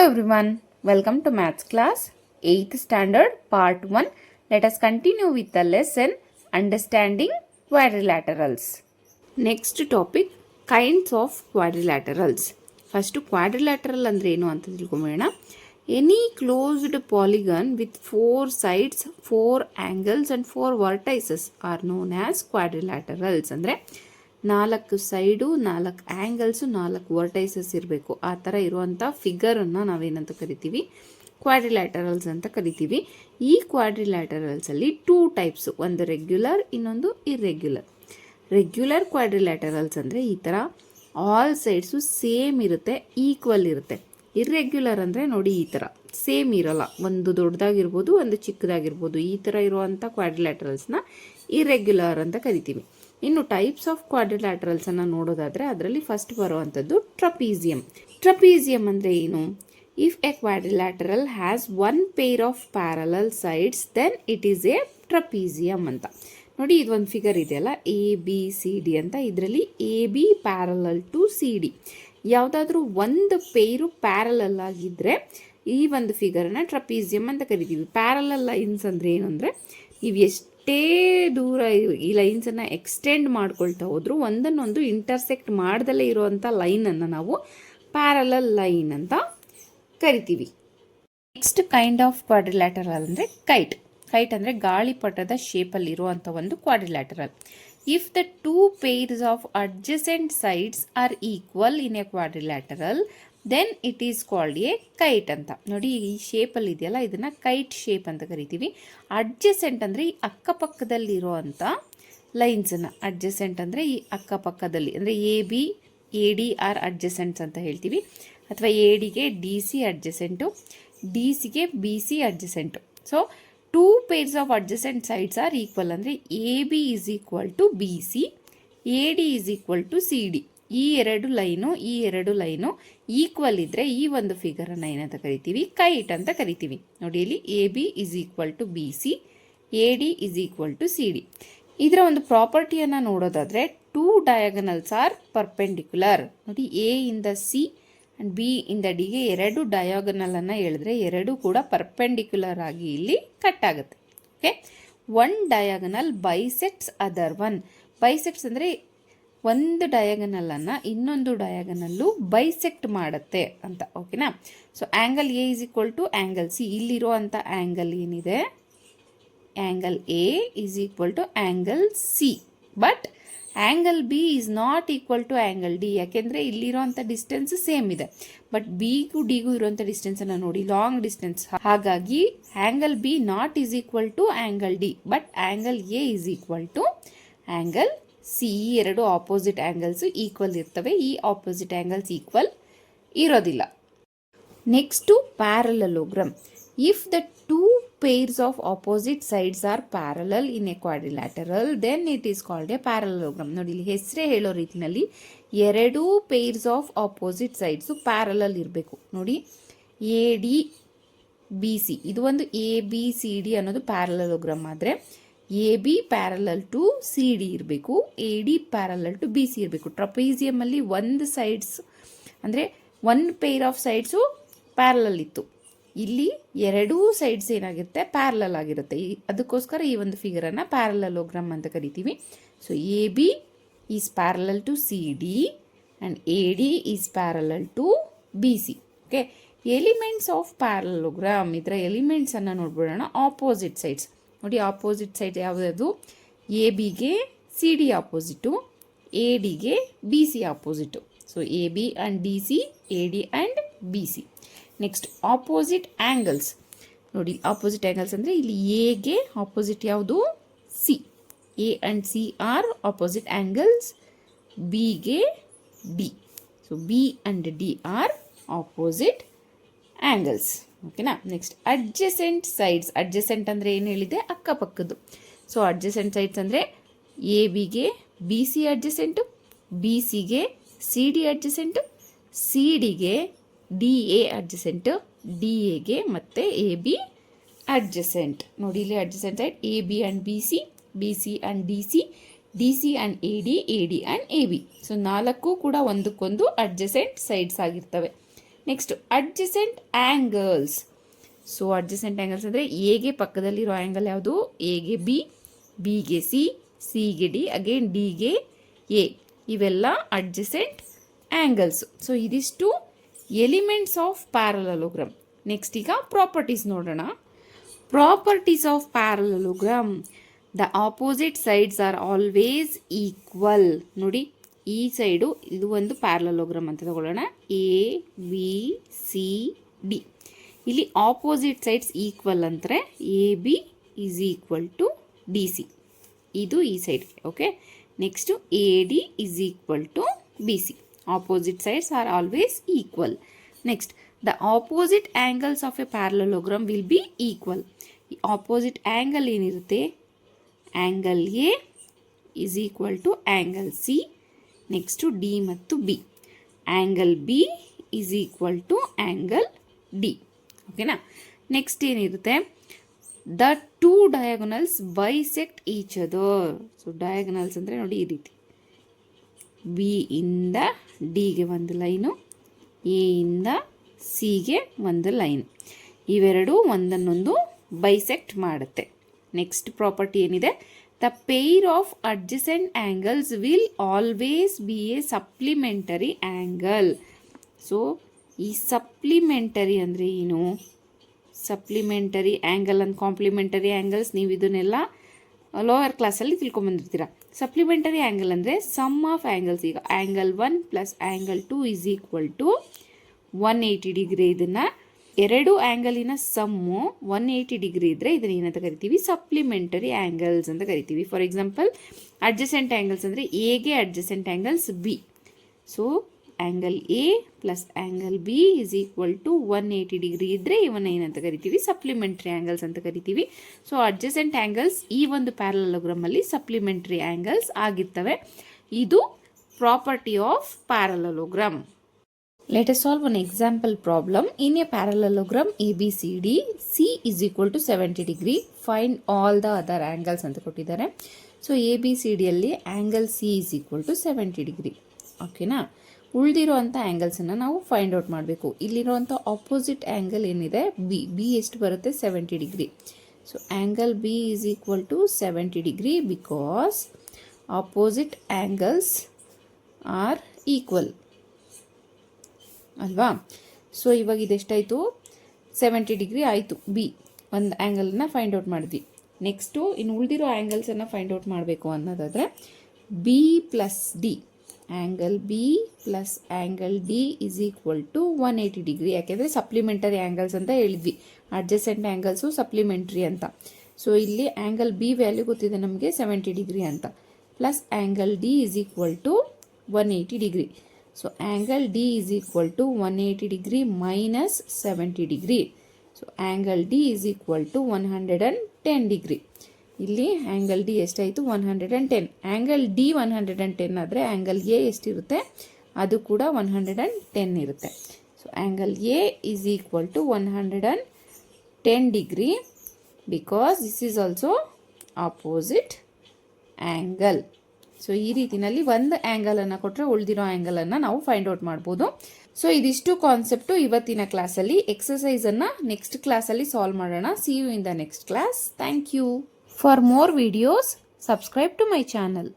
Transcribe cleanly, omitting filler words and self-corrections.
everyone, welcome to Maths class 8th standard part 1. Let us continue with the lesson Understanding Quadrilaterals. Next topic, kinds of quadrilaterals. First, quadrilateral andre enu anta tilkomena. Any closed polygon with 4 sides, 4 angles and 4 vertices are known as quadrilaterals. Andre 4 side 4 angles 4 ವರ್ಟೈಸಸ್ ಇರಬೇಕು. ಆ ಥರ ಇರುವಂಥ ಫಿಗರನ್ನು ನಾವೇನಂತ ಕರಿತೀವಿ, ಕ್ವಾಡ್ರಿಲ್ಯಾಟರಲ್ಸ್ ಅಂತ ಕರಿತೀವಿ. ಈ ಕ್ವಾಡ್ರಿಲ್ಯಾಟರಲ್ಸಲ್ಲಿ 2 types, ಒಂದು ರೆಗ್ಯುಲರ್, ಇನ್ನೊಂದು ಇರ್ರೆಗ್ಯುಲರ್. ರೆಗ್ಯುಲರ್ ಕ್ವಾಡ್ರಿಲ್ಯಾಟರಲ್ಸ್ ಅಂದರೆ ಈ ಥರ ಆಲ್ ಸೈಡ್ಸು ಸೇಮ್ ಇರುತ್ತೆ, ಈಕ್ವಲ್ ಇರುತ್ತೆ. ಇರ್ರೆಗ್ಯುಲರ್ ಅಂದರೆ ನೋಡಿ ಈ ಥರ ಸೇಮ್ ಇರೋಲ್ಲ, ಒಂದು ದೊಡ್ಡದಾಗಿರ್ಬೋದು ಒಂದು ಚಿಕ್ಕದಾಗಿರ್ಬೋದು. ಈ ಥರ ಇರುವಂಥ ಕ್ವಾಡ್ರಿಲ್ಯಾಟರಲ್ಸ್ನ ಇರ್ರೆಗ್ಯುಲರ್ ಅಂತ ಕರಿತೀವಿ. ಇನ್ನು ಟೈಪ್ಸ್ ಆಫ್ ಕ್ವಾಡ್ರಿಲ್ಯಾಟರಲ್ಸ್ ಅನ್ನು ನೋಡೋದಾದರೆ ಅದರಲ್ಲಿ ಫಸ್ಟ್ ಬರುವಂಥದ್ದು ಟ್ರಪೀಸಿಯಂ. ಟ್ರಪೀಸಿಯಂ ಅಂದರೆ ಏನು? If a quadrilateral has 1 pair of parallel sides then it is a trapezium ಅಂತ. ನೋಡಿ ಇದೊಂದು ಫಿಗರ್ ಇದೆಯಲ್ಲ, ಎ ಬಿ ಸಿ ಡಿ ಅಂತ. ಇದರಲ್ಲಿ A B parallel to C D, ಯಾವುದಾದ್ರೂ ಒಂದು ಪೇರು ಪ್ಯಾರಲಲ್ ಆಗಿದ್ದರೆ ಈ ಒಂದು ಫಿಗರನ್ನ ಟ್ರಪೀಸಿಯಂ ಅಂತ ಕರಿತೀವಿ. ಪ್ಯಾರಲಲ್ ಲೈನ್ಸ್ ಅಂದರೆ ಏನು ಅಂದರೆ, ನೀವು ಎಷ್ಟೇ ದೂರ ಈ ಲೈನ್ಸನ್ನು ಎಕ್ಸ್ಟೆಂಡ್ ಮಾಡ್ಕೊಳ್ತಾ ಹೋದರೂ ಒಂದನ್ನೊಂದು ಇಂಟರ್ಸೆಕ್ಟ್ ಮಾಡ್ದಲೇ ಇರುವಂಥ ಲೈನನ್ನು ನಾವು ಪ್ಯಾರಲಲ್ ಲೈನ್ ಅಂತ ಕರಿತೀವಿ. ನೆಕ್ಸ್ಟ್ ಕೈಂಡ್ ಆಫ್ ಕ್ವಾಡ್ರಿಲ್ಯಾಟರಲ್ ಅಂದರೆ ಕೈಟ್. ಕೈಟ್ ಅಂದರೆ ಗಾಳಿಪಟದ ಶೇಪಲ್ಲಿರುವಂಥ ಒಂದು quadrilateral. If the 2 pairs of adjacent sides are equal in a quadrilateral then it is called a kite ಅಂತ. ನೋಡಿ ಈ ಶೇಪಲ್ಲಿ ಇದೆಯಲ್ಲ, ಇದನ್ನು ಕೈಟ್ ಶೇಪ್ ಅಂತ ಕರಿತೀವಿ. ಅಡ್ಜಸೆಂಟ್ ಅಂದರೆ ಈ ಅಕ್ಕಪಕ್ಕದಲ್ಲಿರೋ ಅಂಥ ಲೈನ್ಸನ್ನು, ಅಡ್ಜಸೆಂಟ್ ಅಂದರೆ ಈ ಅಕ್ಕಪಕ್ಕದಲ್ಲಿ, ಅಂದರೆ A B A D are adjacents ಅಂತ ಹೇಳ್ತೀವಿ. ಅಥವಾ ಎ ಡಿಗೆ ಡಿ ಸಿ ಅಡ್ಜಸೆಂಟು, ಡಿ ಸಿಗೆ B C adjacent. So 2 pairs of adjacent sides are equal ಅಂದರೆ A B is equal to B C, A D is equal to C D. ಈ ಎರಡು line equal ಇದ್ದರೆ ಈ ಒಂದು ಫಿಗರನ್ನು ಏನಂತ ಕರಿತೀವಿ, ಕೈಟ್ ಅಂತ ಕರಿತೀವಿ. ನೋಡಿ ಇಲ್ಲಿ A B is equal to B C, A D is equal to C D. ಇದರ ಒಂದು ಪ್ರಾಪರ್ಟಿಯನ್ನು ನೋಡೋದಾದರೆ 2 ಡಯಾಗನಲ್ಸ್ ಆರ್ ಪರ್ಪೆಂಡಿಕ್ಯುಲರ್. ನೋಡಿ ಎ ಇಂದ ಸಿ ಆ್ಯಂಡ್ ಬಿ ಇಂದ ಡಿಗೆ 2 ಡಯಾಗನಲನ್ನು ಎಳೆದ್ರೆ 2 ಕೂಡ ಪರ್ಪೆಂಡಿಕ್ಯುಲರ್ ಆಗಿ ಇಲ್ಲಿ ಕಟ್ ಆಗುತ್ತೆ. Okay, 1 diagonal bisects other one. Bisects ಅಂದರೆ ಒಂದು ಡಯಾಗನಲನ್ನು ಇನ್ನೊಂದು ಡಯಾಗನಲ್ಲು ಬೈಸೆಕ್ಟ್ ಮಾಡುತ್ತೆ ಅಂತ. ಓಕೆನಾ? So angle A is equal to angle C. ಇಲ್ಲಿರೋ ಅಂಥ ಆ್ಯಂಗಲ್ ಏನಿದೆ, angle A is equal to angle C. But angle B is not equal to angle D. ಯಾಕೆಂದರೆ ಇಲ್ಲಿರೋಂಥ ಡಿಸ್ಟೆನ್ಸ್ ಸೇಮ್ ಇದೆ, ಬಟ್ ಬಿಗೂ ಡಿಗೂ ಇರುವಂಥ ಡಿಸ್ಟೆನ್ಸನ್ನು ನೋಡಿ, ಲಾಂಗ್ ಡಿಸ್ಟೆನ್ಸ್. ಹಾಗಾಗಿ angle B not is equal to angle D, but angle A is equal to angle C. ಈ 2 ಆಪೋಸಿಟ್ ಆ್ಯಂಗಲ್ಸು ಈಕ್ವಲ್ ಇರ್ತವೆ. ಈ ಆಪೋಸಿಟ್ ಆ್ಯಂಗಲ್ಸ್ ಈಕ್ವಲ್ ಇರೋದಿಲ್ಲ. Next parallelogram. If the 2 pairs of opposite sides are parallel in a quadrilateral then it is called a parallelogram. ನೋಡಿ ಇಲ್ಲಿ ಹೆಸರೇ ಹೇಳೋ ರೀತಿಯಲ್ಲಿ 2 pairs of opposite sides parallel ಇರಬೇಕು. ನೋಡಿ ಎ ಡಿ ಬಿ ಸಿ, ಇದು ಒಂದು ಎ ಬಿ ಸಿ ಡಿ ಅನ್ನೋದು ಪ್ಯಾರಲಲೋಗ್ರಾಮ್ ಆದರೆ A B parallel to C D ಇರಬೇಕು, A D parallel to B C ಇರಬೇಕು. ಟ್ರಪೀಸಿಯಮಲ್ಲಿ ಒಂದು ಸೈಡ್ಸ್ ಅಂದರೆ 1 pair ಆಫ್ ಸೈಡ್ಸು ಪ್ಯಾರಲಲ್ ಇತ್ತು, ಇಲ್ಲಿ 2 ಸೈಡ್ಸ್ ಏನಾಗಿರುತ್ತೆ, ಪ್ಯಾರಲಲ್ ಆಗಿರುತ್ತೆ. ಅದಕ್ಕೋಸ್ಕರ ಈ ಒಂದು ಫಿಗರನ್ನು ಪ್ಯಾರಲಲೋಗ್ರಾಮ್ ಅಂತ ಕರಿತೀವಿ. So A B is parallel to C D and A D is parallel to B C. Okay, elements of parallelogram. ಇದರ ಎಲಿಮೆಂಟ್ಸನ್ನು ನೋಡ್ಬಿಡೋಣ. ಆಪೋಸಿಟ್ ಸೈಡ್ಸ್ ನೋಡಿ, ಆಪೋಸಿಟ್ ಸೈಡ್ ಯಾವುದಾದ್ರು, ಎ ಬಿಗೆ ಸಿ ಡಿ ಆಪೋಸಿಟು, ಎ ಡಿಗೆ B C opposite. So A B and D C, A D and B C. Next opposite angles. ನೋಡಿ opposite angles ಅಂದರೆ ಇಲ್ಲಿ ಎಗೆ ಆಪೋಸಿಟ್ ಯಾವುದು, C. A and C R opposite angles, ಬಿಗೆ D. So B and D are opposite angles. ಓಕೆನಾ? Next adjacent sides. Adjacent ಅಂದರೆ ಏನು ಹೇಳಿದೆ, ಅಕ್ಕಪಕ್ಕದ್ದು. ಸೊ ಅಡ್ಜಸೆಂಟ್ ಸೈಡ್ಸ್ ಅಂದರೆ ಎ ಬಿಗೆ ಬಿ ಸಿ ಅಡ್ಜಸೆಂಟು, ಬಿ ಸಿಗೆ ಸಿ ಡಿ ಅಡ್ಜಸೆಂಟು, ಸಿ ಡಿಗೆ ಡಿ ಎ ಅಡ್ಜಸೆಂಟು, ಡಿ ಎಗೆ ಮತ್ತು ಎ ಬಿ ಅಡ್ಜಸೆಂಟ್. ನೋಡಿ ಇಲ್ಲಿ adjacent side A B and B C, B C and D C, D C and A D and A B. So 4 ಕೂಡ ಒಂದಕ್ಕೊಂದು adjacent sides ಆಗಿರ್ತವೆ. Next adjacent angles. So adjacent angles ಅಂದರೆ ಎಗೆ ಪಕ್ಕದಲ್ಲಿರೋ angle ಯಾವುದು? ಎಗೆ ಬಿ, ಬಿಗೆ C, ಸಿಗೆ ಡಿ, ಅಗೇನ್ ಡಿಗೆ ಎ. ಇವೆಲ್ಲ ಅಡ್ಜಸೆಂಟ್ ಆ್ಯಂಗಲ್ಸ್. ಸೊ ಇದಿಷ್ಟು ಎಲಿಮೆಂಟ್ಸ್ ಆಫ್ ಪ್ಯಾರಲಲೋಗ್ರಾಮ್. ನೆಕ್ಸ್ಟ್ ಈಗ ಪ್ರಾಪರ್ಟೀಸ್ ನೋಡೋಣ. Properties of parallelogram. The opposite sides are always equal. ನೋಡಿ, ಈ ಸೈಡು ಇದು ಒಂದು ಪ್ಯಾರಲಲೋಗ್ರಾಮ್ ಅಂತ ತಗೊಳ್ಳೋಣ. A B C D. ಇಲ್ಲಿ ಆಪೋಸಿಟ್ ಸೈಡ್ಸ್ ಈಕ್ವಲ್ ಅಂದರೆ A B is equal to D C. ಇದು ಈ ಸೈಡ್ಗೆ. Okay, next A D is equal to B C. Opposite sides are always equal. Next, the opposite angles of a parallelogram will be equal. ಈ opposite angle ಏನಿರುತ್ತೆ, angle A is equal to angle C, next D ಮತ್ತು B. Angle B is equal to angle D. ಓಕೆನಾ? Next ಏನಿರುತ್ತೆ, the two diagonals bisect each other. So diagonals ಅಂದರೆ ನೋಡಿ ಈ ರೀತಿ, B ಇಂದ ಡಿಗೆ ಒಂದು ಲೈನು, ಎ ಇಂದ ಸಿಗೆ ಒಂದು ಲೈನ್. ಇವೆರಡು ಒಂದನ್ನೊಂದು ಬೈಸೆಕ್ಟ್ ಮಾಡುತ್ತೆ. ನೆಕ್ಸ್ಟ್ ಪ್ರಾಪರ್ಟಿ ಏನಿದೆ, the pair of adjacent angles will always be a supplementary angle. So ಈ ಸಪ್ಲಿಮೆಂಟರಿ ಅಂದರೆ ಏನು? Supplementary angle and complementary angles ನೀವು ಇದನ್ನೆಲ್ಲ ಲೋವರ್ ಕ್ಲಾಸಲ್ಲಿ ತಿಳ್ಕೊಂಬಂದಿರ್ತೀರ. ಸಪ್ಲಿಮೆಂಟರಿ ಆ್ಯಂಗಲ್ ಅಂದರೆ ಸಮ್ ಆಫ್ ಆ್ಯಂಗಲ್ಸ್. ಈಗ angle 1 plus angle 2 is equal to 180 degree. ಇದನ್ನು ಎರಡು ಆ್ಯಂಗಲಿನ ಸಮ್ಮು 180 ಡಿಗ್ರಿ ಇದ್ದರೆ ಇದನ್ನು ಏನಂತ ಕರಿತೀವಿ? ಸಪ್ಲಿಮೆಂಟರಿ ಆ್ಯಂಗಲ್ಸ್ ಅಂತ ಕರಿತೀವಿ. ಫಾರ್ ಎಕ್ಸಾಂಪಲ್, ಅಡ್ಜಸೆಂಟ್ ಆ್ಯಂಗಲ್ಸ್ ಅಂದರೆ ಎಗೆ adjacent angles B. So angle A plus angle B is equal to 180 degree ಇದ್ದರೆ ಇವನ್ನ ಏನಂತ ಕರಿತೀವಿ? ಸಪ್ಲಿಮೆಂಟ್ರಿ ಆ್ಯಂಗಲ್ಸ್ ಅಂತ ಕರಿತೀವಿ. ಸೊ ಅಡ್ಜಸೆಂಟ್ ಆ್ಯಂಗಲ್ಸ್ ಈ ಒಂದು ಪ್ಯಾರಲಲೋಗ್ರಾಮಲ್ಲಿ ಸಪ್ಲಿಮೆಂಟ್ರಿ ಆ್ಯಂಗಲ್ಸ್ ಆಗಿರ್ತವೆ. ಇದು property of parallelogram. Let us solve an example problem. In a parallelogram ABCD, C is equal to 70 degree. Find all the other angles ಅಂತ ಕೊಟ್ಟಿದ್ದಾರೆ. ಸೊ ABCDಯಲ್ಲಿ angle C is equal to 70 degree. ಓಕೆನಾ? ಉಳಿದಿರೋವಂಥ ಆ್ಯಂಗಲ್ಸನ್ನು ನಾವು find out ಮಾಡಬೇಕು. ಇಲ್ಲಿರುವಂಥ opposite angle ಏನಿದೆ B, B ಎಷ್ಟು ಬರುತ್ತೆ? 70 degree. So angle B is equal to 70 degree because opposite angles are equal ಅಲ್ವಾ? ಸೊ ಇವಾಗ ಇದೆಷ್ಟಾಯಿತು? 70 ಡಿಗ್ರಿ ಆಯಿತು. ಬಿ ಒಂದು ಆ್ಯಂಗಲನ್ನು ಫೈಂಡ್ ಔಟ್ ಮಾಡಿದ್ವಿ. ನೆಕ್ಸ್ಟು ಇನ್ನು ಉಳಿದಿರೋ ಆ್ಯಂಗಲ್ಸನ್ನು ಫೈಂಡ್ ಔಟ್ ಮಾಡಬೇಕು ಅನ್ನೋದಾದರೆ B plus D, angle B plus angle D is equal to 180 degree. ಯಾಕೆಂದರೆ ಸಪ್ಲಿಮೆಂಟರಿ ಆ್ಯಂಗಲ್ಸ್ ಅಂತ ಹೇಳಿದ್ವಿ, ಅಡ್ಜಸೆಂಟ್ ಆ್ಯಂಗಲ್ಸು ಸಪ್ಲಿಮೆಂಟ್ರಿ ಅಂತ. ಸೊ ಇಲ್ಲಿ ಆ್ಯಂಗಲ್ ಬಿ ವ್ಯಾಲ್ಯೂ ಗೊತ್ತಿದೆ ನಮಗೆ 70 ಡಿಗ್ರಿ ಅಂತ, plus angle D is equal to 180 degree. So angle D is equal to 180 degree minus 70 degree. So angle D is equal to 110 degree. ಇಲ್ಲಿ angle D ಎಷ್ಟಾಯಿತು? 110. Angle D 110 ಆದರೆ angle A ಎಷ್ಟಿರುತ್ತೆ? ಅದು ಕೂಡ 110 ಇರುತ್ತೆ. So angle A is equal to 110 degree because this is also opposite angle. So ಈ ರೀತಿಯಲ್ಲಿ ಒಂದು ಆ್ಯಂಗಲನ್ನು ಕೊಟ್ಟರೆ ಉಳಿದಿರೋ ಆ್ಯಂಗಲನ್ನು ನಾವು ಫೈಂಡ್ ಔಟ್ ಮಾಡ್ಬೋದು. ಸೊ ಇದಿಷ್ಟು ಕಾನ್ಸೆಪ್ಟು ಇವತ್ತಿನ ಕ್ಲಾಸಲ್ಲಿ. ಎಕ್ಸಸೈಸನ್ನು ನೆಕ್ಸ್ಟ್ ಕ್ಲಾಸಲ್ಲಿ ಸಾಲ್ವ್ ಮಾಡೋಣ. See you in the next class. Thank you. For more videos subscribe to my channel.